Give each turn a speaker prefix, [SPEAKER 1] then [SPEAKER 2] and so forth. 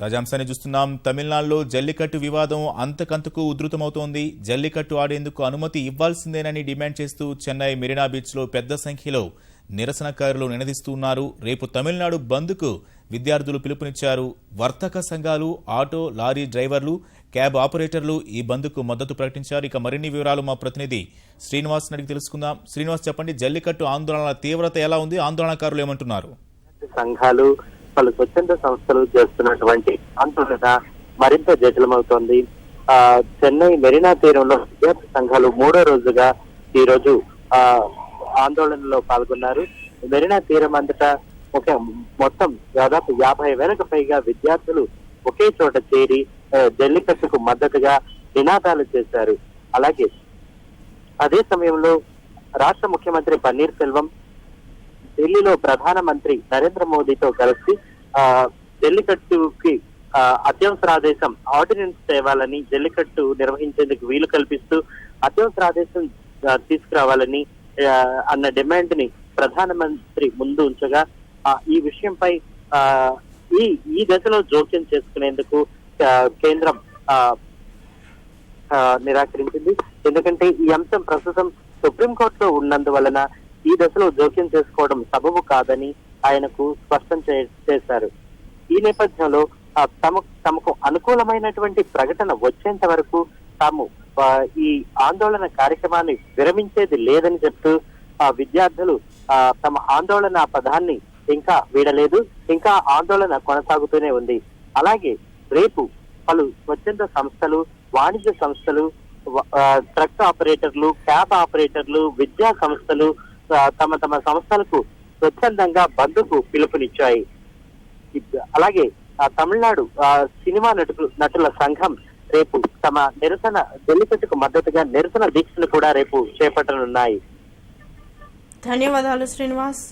[SPEAKER 1] తాజా అంశాన్ని చూస్తున్నాం. తమిళనాడులో జల్లికట్టు వివాదం అంతకంతకు ఉధృతమవుతోంది. జల్లికట్టు ఆడేందుకు అనుమతి ఇవ్వాల్సిందేనని డిమాండ్ చేస్తూ చెన్నై మెరీనా బీచ్ లో పెద్ద సంఖ్యలో నిరసనకారులు నినదిస్తున్నారు. రేపు తమిళనాడు బంద్కు విద్యార్థులు పిలుపునిచ్చారు. వర్తక సంఘాలు, ఆటో, లారీ డ్రైవర్లు, క్యాబ్ ఆపరేటర్లు ఈ బంద్కు మద్దతు ప్రకటించారు. ఇక మరిన్ని వివరాలు మా ప్రతినిధి శ్రీనివాస్ అడిగి తెలుసుకుందాం. శ్రీనివాస్, చెప్పండి, జల్లికట్టు ఆందోళనల తీవ్రత ఎలా ఉంది? ఆందోళనకారులు ఏమంటున్నారు?
[SPEAKER 2] సంఘాలు, పలు స్వచ్ఛంద సంస్థలు చేస్తున్నటువంటి ఆందోళన మరింత జటిలమవుతోంది. చెన్నై మెరీనా తీరంలో విద్యార్థి సంఘాలు 3వ రోజుగా ఈ రోజు ఆందోళనలో పాల్గొన్నారు. మెరీనా తీరం అంతటా మొత్తం దాదాపు 50,000కు పైగా విద్యార్థులు ఒకే చోట చేరి జల్లికట్టుకు మద్దతుగా నినాదాలు చేశారు. అలాగే అదే సమయంలో రాష్ట్ర ముఖ్యమంత్రి పన్నీర్ సెల్వం ఢిల్లీలో ప్రధానమంత్రి నరేంద్ర మోదీతో కలిసి జల్లికట్టుకి అత్యవసరాదేశం ఆర్డినెన్స్ తేవాలని, జల్లికట్టు నిర్వహించేందుకు వీలు కల్పిస్తూ అత్యవసరాదేశం తీసుకురావాలని అన్న డిమాండ్ ని ప్రధానమంత్రి ముందు ఉంచగా ఈ విషయంపై ఈ దశలో జోక్యం చేసుకునేందుకు కేంద్రం నిరాకరించింది. ఎందుకంటే ఈ అంశం ప్రస్తుతం సుప్రీంకోర్టులో ఉన్నందువలన ఈ దశలో జోక్యం చేసుకోవడం సబబు కాదని ఆయనకు స్పష్టం చేశారు. ఈ నేపథ్యంలో తమకు అనుకూలమైనటువంటి ప్రకటన వచ్చేంత వరకు తాము ఈ ఆందోళన కార్యక్రమాన్ని విరమించేది లేదని చెప్తూ విద్యార్థులు తమ ఆందోళన పదాన్ని ఇంకా వీడలేదు, ఇంకా ఆందోళన కొనసాగుతూనే ఉంది. అలాగే రేపు పలు స్వచ్ఛంద సంస్థలు, వాణిజ్య సంస్థలు, ట్రక్ ఆపరేటర్లు, క్యాబ్ ఆపరేటర్లు, విద్యా సంస్థలు తమ సంస్థలకు స్వచ్ఛందంగా బంద్కు పిలుపునిచ్చాయి. అలాగే తమిళనాడు సినిమా నటుల సంఘం రేపు తమ నిరసన జల్లికట్టుకు మద్దతుగా నిరసన దీక్షలు కూడా రేపు చేపట్టనున్నాయి.
[SPEAKER 3] ధన్యవాదాలు శ్రీనివాస్.